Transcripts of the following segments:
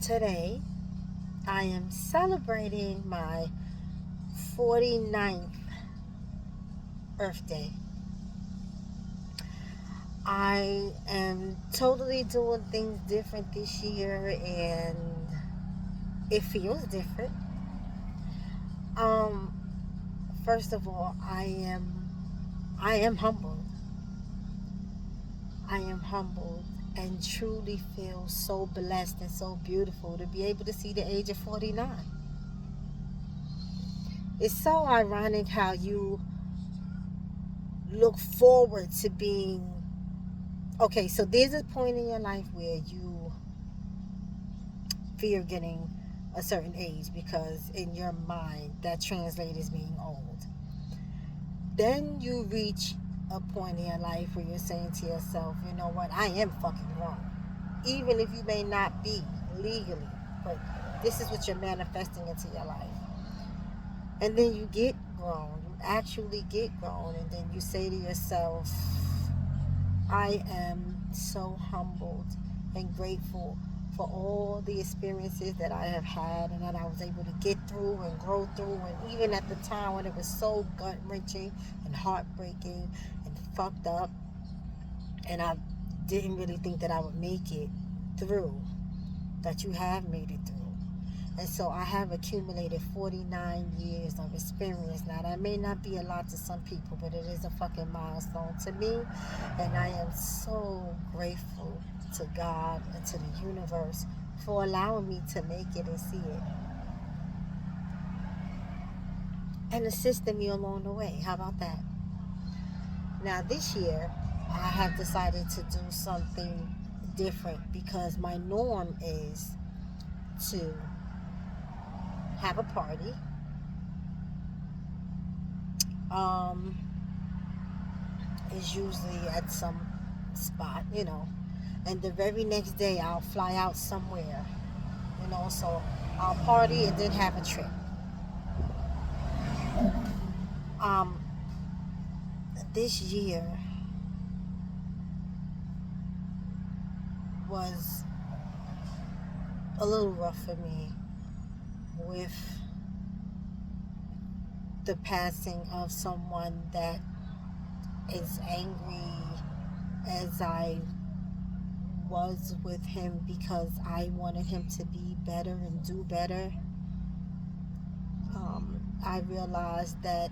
Today, I am celebrating my 49th birthday. I am totally doing things different this year and it feels different. Um, First of all, I am humbled. I am humbled and truly feel so blessed and so beautiful to be able to see the age of 49. It's so ironic how you look forward to being okay. So there's a point in your life where you fear getting a certain age because in your mind that translates as being old. Then you reach a point in your life where you're saying to yourself, you know what, I am fucking grown. Even if you may not be legally, but this is what you're manifesting into your life. And then you get grown, you actually get grown, and then you say to yourself, I am so humbled and grateful for all the experiences that I have had and that I was able to get through and grow through. And even at the time when it was so gut wrenching and heartbreaking and fucked up, and I didn't really think that I would make it through, that you have made it through. And so I have accumulated 49 years of experience. Now, that may not be a lot to some people, but it is a fucking milestone to me. And I am so grateful to God and to the universe for allowing me to make it and see it. And assisting me along the way. How about that? Now, this year, I have decided to do something different because my norm is to have a party. Um, is usually at some spot, and the very next day I'll fly out somewhere, so I'll party and then have a trip. Um, this year was a little rough for me with the passing of someone that is angry as I was with him because I wanted him to be better and do better. I realized that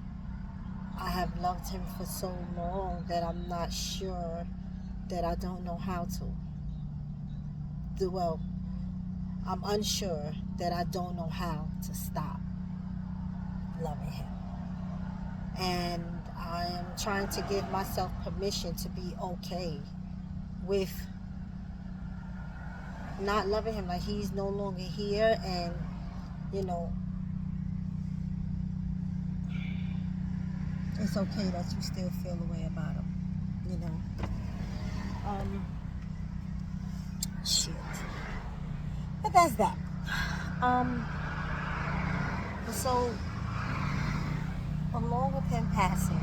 I have loved him for so long that I'm not sure that I don't know how to do well. I'm unsure that I don't know how to stop loving him. And I am trying to give myself permission to be okay with not loving him, like he's no longer here, and you know it's okay that you still feel the way about him, you know. Um Shit. But that's that. Um so along with him passing,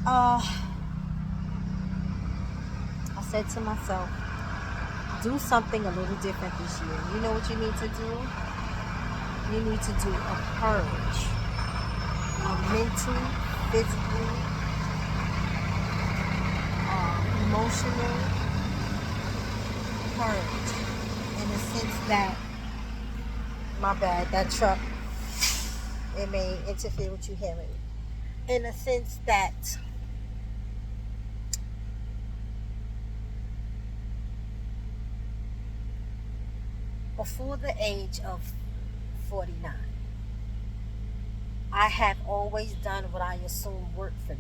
uh I said to myself, do something a little different this year. You know what you need to do? You need to do a purge, a mental, physical, emotional purge. In the sense that, my bad, that truck, it may interfere with you hearing me. In a sense that before the age of 49, I have always done what I assumed worked for me.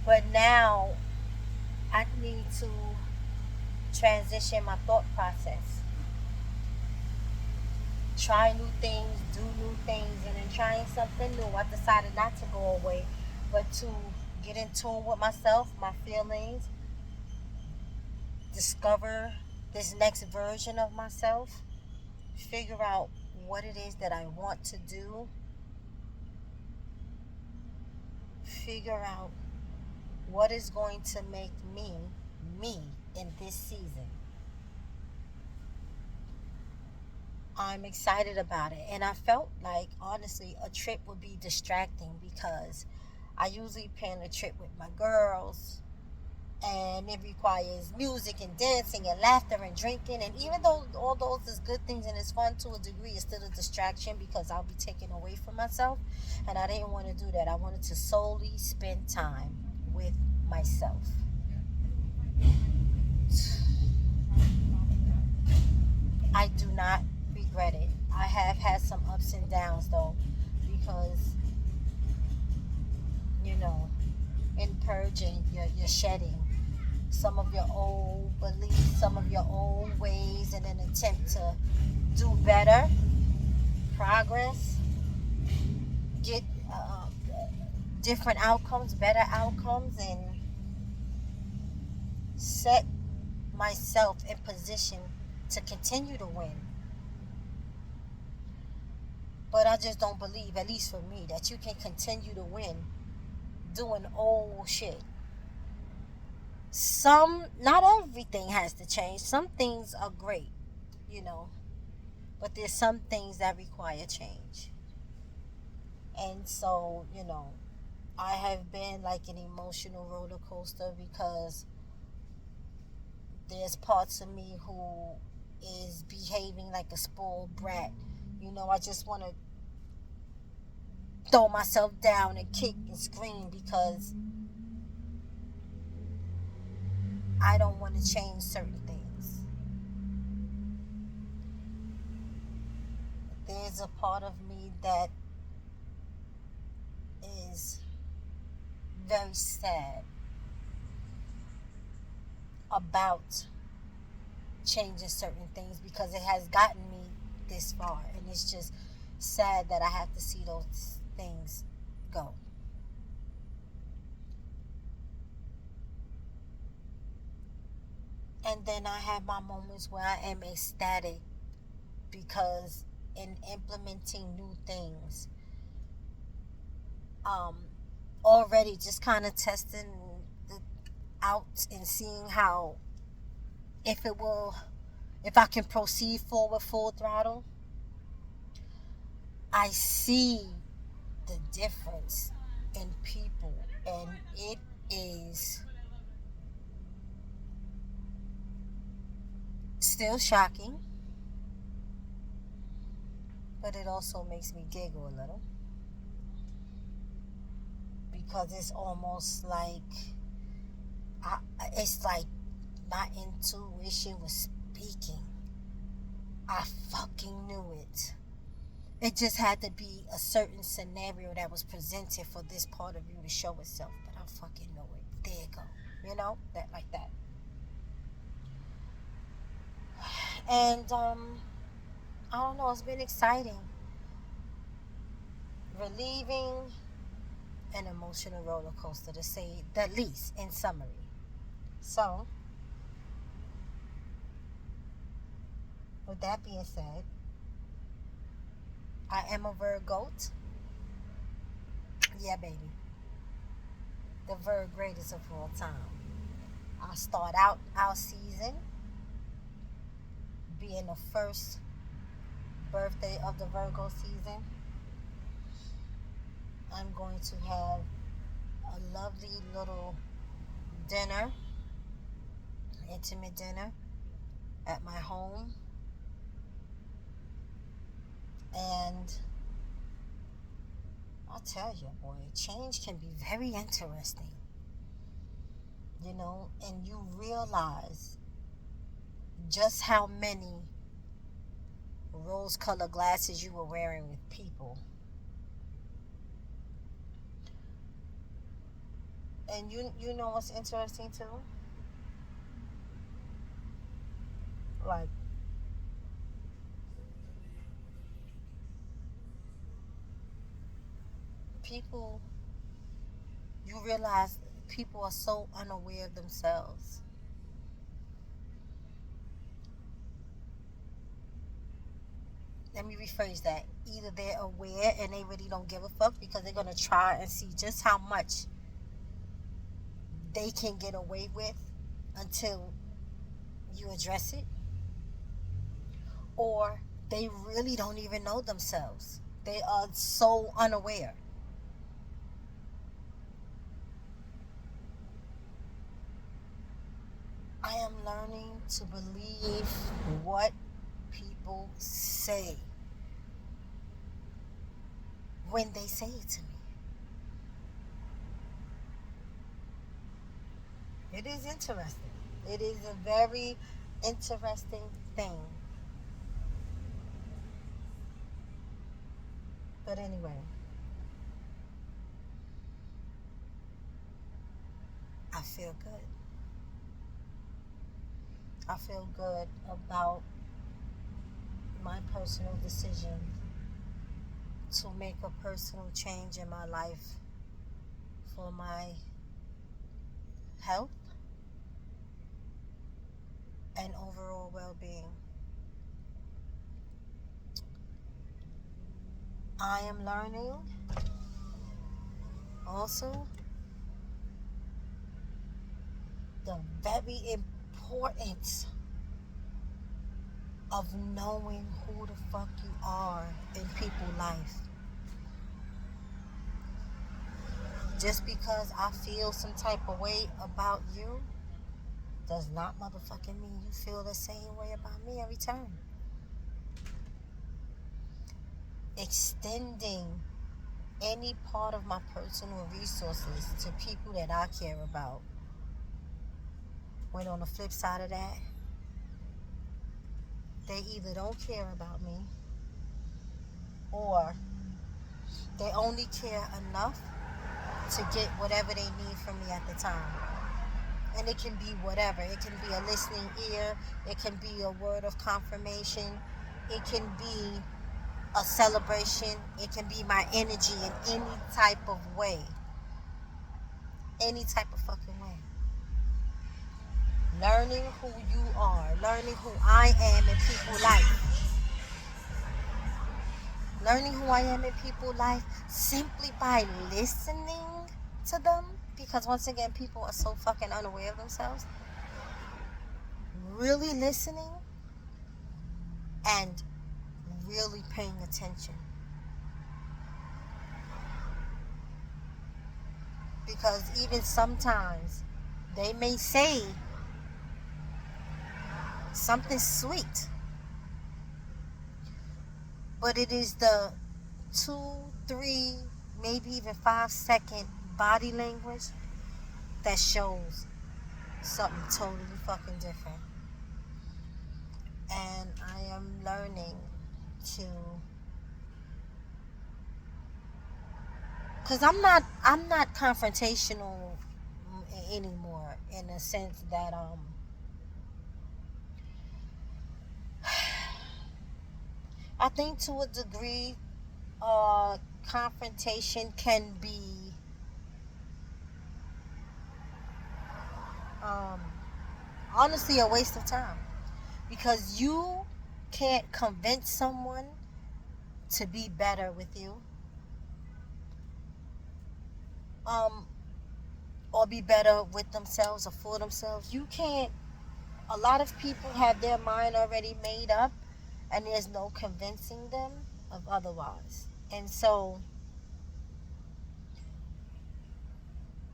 But now I need to transition my thought process. Try new things, do new things, and in trying something new, I decided not to go away, but to get in tune with myself, my feelings, discover this next version of myself, figure out what it is that I want to do, figure out What is going to make me me in this season? I'm excited about it. And I felt like, honestly, a trip would be distracting because I usually plan a trip with my girls, and it requires music and dancing and laughter and drinking. And even though all those is good things and it's fun to a degree, it's still a distraction because I'll be taken away from myself. And I didn't want to do that. I wanted to solely spend time with myself. I do not regret it. I have had some ups and downs though, because, you know, in purging, you're shedding some of your old beliefs, some of your old ways in an attempt to do better, progress, get different outcomes, better outcomes, and set myself in position to continue to win. But I just don't believe, at least for me, that you can continue to win doing old shit. Not everything has to change. Some things are great, you know, but there's some things that require change. And so, I have been like an emotional roller coaster because there's parts of me who is behaving like a spoiled brat. I just want to throw myself down and kick and scream because I don't want to change certain things. There's a part of me that is very sad about changing certain things because it has gotten me this far, and it's just sad that I have to see those things go. And then I have my moments where I am ecstatic because in implementing new things, um, already just kind of testing it out and seeing how, if it will, if I can proceed forward full throttle, I see the difference in people, and it is still shocking, but it also makes me giggle a little because it's almost like it's like my intuition was speaking. I fucking knew it. It just had to be a certain scenario that was presented for this part of you to show itself, but I fucking know it. There you go. That like that. And I don't know, it's been exciting, relieving, an emotional roller coaster, to say the least, in summary. So, with that being said, I am a Virgo. Yeah, baby. The Virgo greatest of all time. I start out our season being the first birthday of the Virgo season. I'm going to have a lovely little dinner, intimate dinner at my home. And I'll tell you, boy, change can be very interesting, and you realize just how many rose colored glasses you were wearing with people. And you know what's interesting too? Like, people, you realize people are so unaware of themselves. Let me rephrase that. Either they're aware and they really don't give a fuck because they're going to try and see just how much they can get away with until you address it, or they really don't even know themselves. They are so unaware. I am learning to believe what people say when they say it to me. It is interesting. It is a very interesting thing. But anyway, I feel good. I feel good about my personal decision to make a personal change in my life for my health and overall well-being. I am learning also the very importance of knowing who the fuck you are in people's life. Just because I feel some type of way about you does not motherfucking mean you feel the same way about me in return. Extending any part of my personal resources to people that I care about, when on the flip side of that, they either don't care about me or they only care enough to get whatever they need from me at the time. And it can be whatever. It can be a listening ear. It can be a word of confirmation. It can be a celebration. It can be my energy in any type of way. Any type of fucking way. Learning who you are. Learning who I am in people's life. Learning who I am in people's life simply by listening to them. Because once again, people are so fucking unaware of themselves. Really listening and really paying attention. Because even sometimes they may say something sweet, but it is the 2, 3, maybe even 5-second body language that shows something totally fucking different. And I am learning to, because I'm not confrontational anymore, in a sense that I think to a degree confrontation can be honestly a waste of time, because you can't convince someone to be better with you, or be better with themselves or for themselves. You can't. A lot of people have their mind already made up, and there's no convincing them of otherwise. And so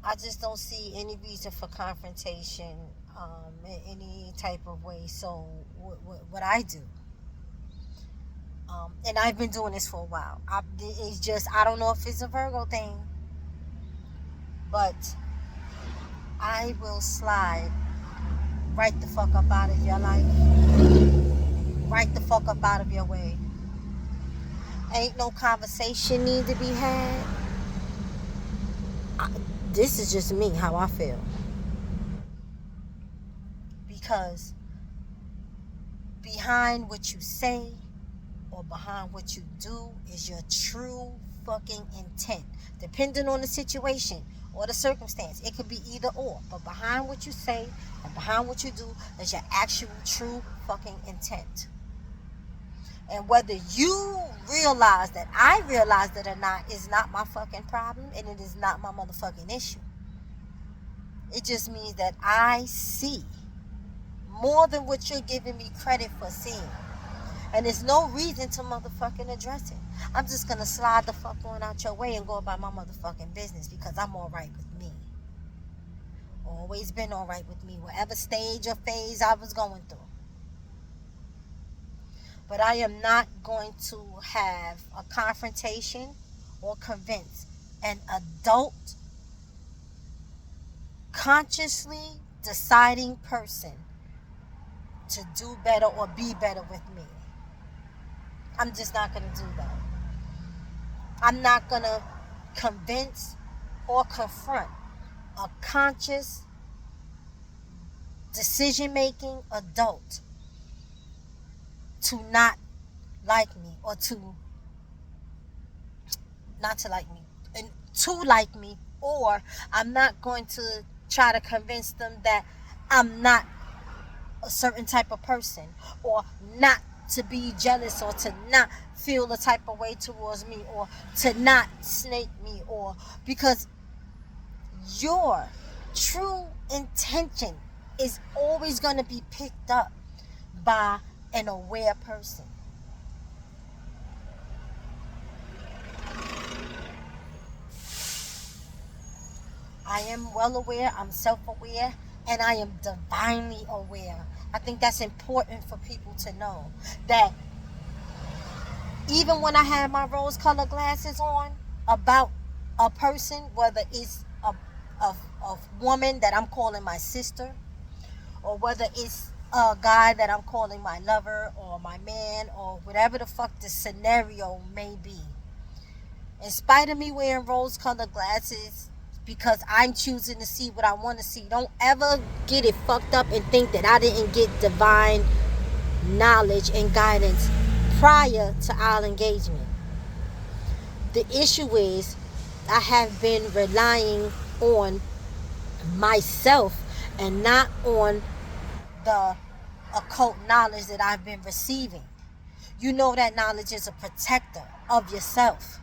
I just don't see any reason for confrontation in any type of way. So what I do, and I've been doing this for a while. It's just, I don't know if it's a Virgo thing, but I will slide right the fuck up out of your life, right the fuck up out of your way. Ain't no conversation need to be had. This is just me, how I feel. Because behind what you say or behind what you do is your true fucking intent. Depending on the situation or the circumstance, it could be either or. But behind what you say and behind what you do is your actual true fucking intent. And whether you realize that I realize it or not is not my fucking problem, and it is not my motherfucking issue. It just means that I see more than what you're giving me credit for seeing. And there's no reason to motherfucking address it. I'm just gonna slide the fuck on out your way and go about my motherfucking business because I'm alright with me. Always been alright with me, whatever stage or phase I was going through. But I am not going to have a confrontation or convince an adult, consciously deciding person to do better or be better with me. I'm just not going to do that. I'm not going to convince or confront a conscious, decision-making adult to not like me or to not to like me and to like me, or I'm not going to try to convince them that I'm not a certain type of person, or not to be jealous, or to not feel the type of way towards me, or to not snake me, or because your true intention is always going to be picked up by an aware person. I am well aware, I'm self-aware, and I am divinely aware. I think that's important for people to know. That even when I have my rose-colored glasses on about a person, whether it's a woman that I'm calling my sister, or whether it's a guy that I'm calling my lover or my man, or whatever the fuck the scenario may be. In spite of me wearing rose-colored glasses, because I'm choosing to see what I want to see. Don't ever get it fucked up and think that I didn't get divine knowledge and guidance prior to our engagement. The issue is I have been relying on myself and not on the occult knowledge that I've been receiving. You know that knowledge is a protector of yourself.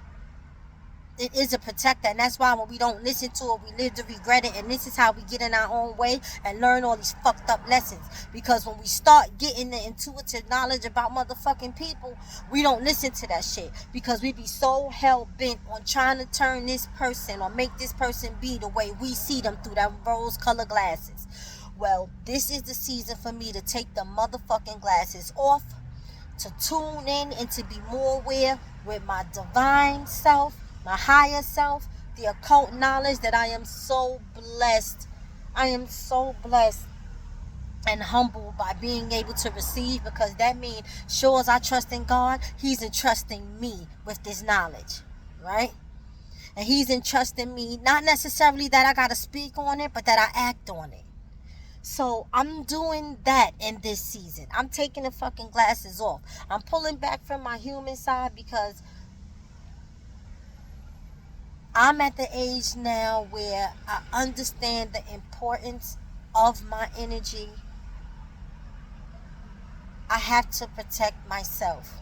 It is a protector, and that's why when we don't listen to it, we live to regret it. And this is how we get in our own way and learn all these fucked up lessons. Because when we start getting the intuitive knowledge about motherfucking people, we don't listen to that shit, because we be so hell bent on trying to turn this person or make this person be the way we see them through that rose colored glasses. Well, this is the season for me to take the motherfucking glasses off, to tune in and to be more aware with my divine self, my higher self, the occult knowledge that I am so blessed. I am so blessed and humbled by being able to receive, because that means, sure as I trust in God, He's entrusting me with this knowledge, right? And He's entrusting me, not necessarily that I got to speak on it, but that I act on it. So I'm doing that in this season. I'm taking the fucking glasses off. I'm pulling back from my human side, because I'm at the age now where I understand the importance of my energy. I have to protect myself,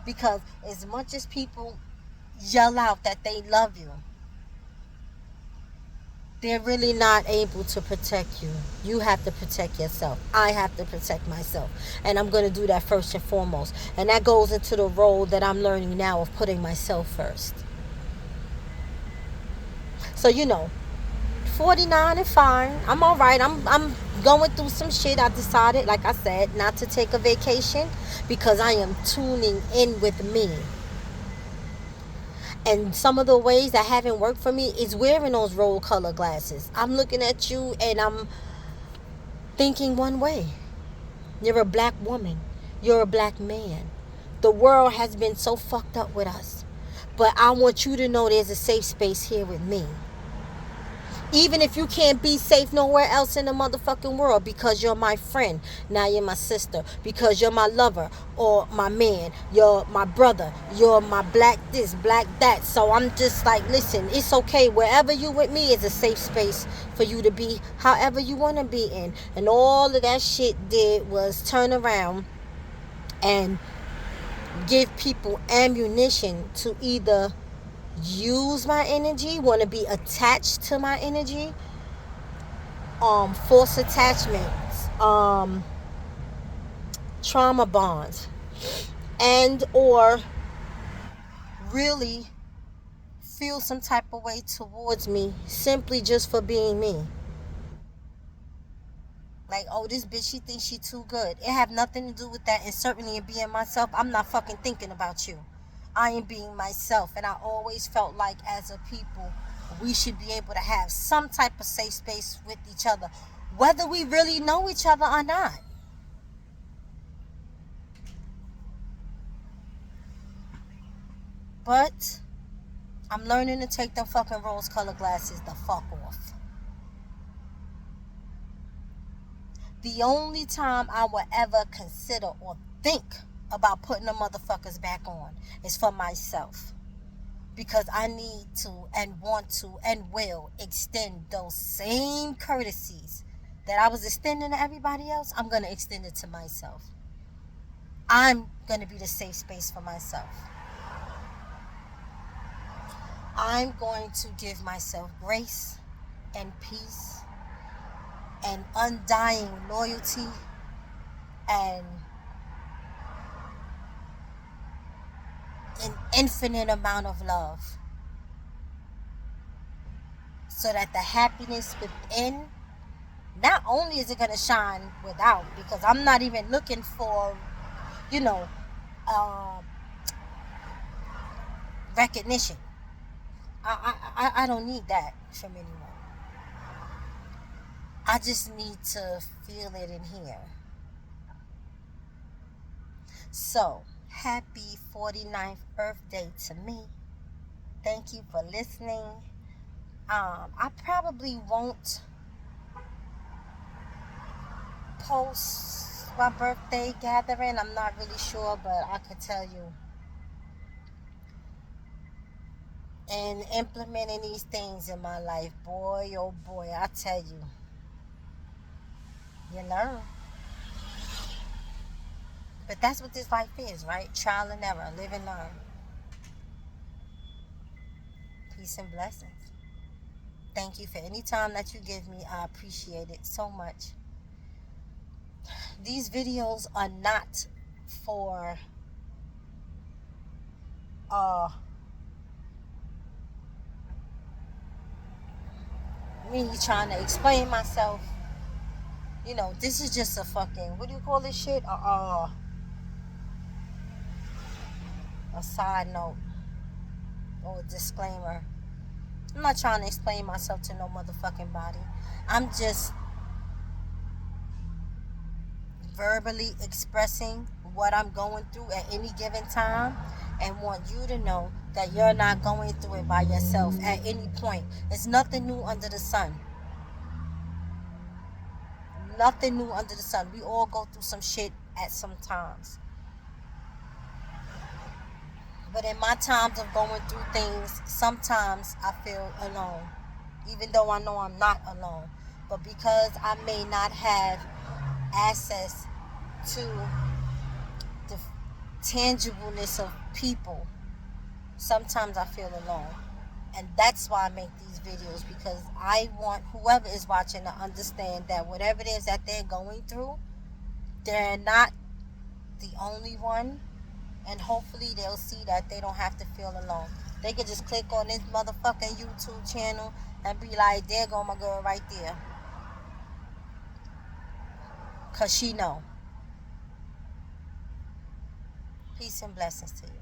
because as much as people yell out that they love you, they're really not able to protect you. You have to protect yourself. I have to protect myself. And I'm going to do that first and foremost. And that goes into the role that I'm learning now of putting myself first. So, 49 and fine. I'm all right. I'm going through some shit. I decided, like I said, not to take a vacation, because I am tuning in with me. And some of the ways that haven't worked for me is wearing those rose color glasses. I'm looking at you and I'm thinking one way. You're a black woman. You're a black man. The world has been so fucked up with us. But I want you to know there's a safe space here with me. Even if you can't be safe nowhere else in the motherfucking world, because you're my friend, now you're my sister, because you're my lover or my man, you're my brother, you're my black this, black that. So I'm just like, listen, it's okay. Wherever you with me is a safe space for you to be however you want to be in. And all of that shit did was turn around and give people ammunition to either use my energy, want to be attached to my energy, false attachments, trauma bonds, and or really feel some type of way towards me simply just for being me. Like, oh, this bitch, she thinks she too good. It have nothing to do with that. And certainly in being myself, I'm not fucking thinking about you. I am being myself. And I always felt like as a people, we should be able to have some type of safe space with each other, whether we really know each other or not. But I'm learning to take them fucking rose-colored glasses the fuck off. The only time I will ever consider or think about putting the motherfuckers back on is for myself. Because I need to and want to and will extend those same courtesies that I was extending to everybody else. I'm going to extend it to myself. I'm going to be the safe space for myself. I'm going to give myself grace and peace and undying loyalty and an infinite amount of love, so that the happiness within, not only is it going to shine without, because I'm not even looking for, you know, recognition. I don't need that from anyone. I just need to feel it in here. So, happy 49th birthday to me. Thank you for listening. I probably won't post my birthday gathering. I'm not really sure, but I could tell you, and implementing these things in my life, boy, oh boy, I tell you, you learn. But that's what this life is, right? Trial and error, live and learn. Peace and blessings. Thank you for any time that you give me. I appreciate it so much. These videos are not for me trying to explain myself. You know, this is just a fucking, what do you call this shit? A side note or a disclaimer. I'm not trying to explain myself to no motherfucking body. I'm just verbally expressing what I'm going through at any given time, and want you to know that you're not going through it by yourself at any point. It's nothing new under the sun. Nothing new under the sun. We all go through some shit at some times. But in my times of going through things, sometimes I feel alone. Even though I know I'm not alone. But because I may not have access to the tangibleness of people, sometimes I feel alone. And that's why I make these videos, because I want whoever is watching to understand that whatever it is that they're going through, they're not the only one. And hopefully they'll see that they don't have to feel alone. They could just click on this motherfucking YouTube channel and be like, there go my girl right there. Because she know. Peace and blessings to you.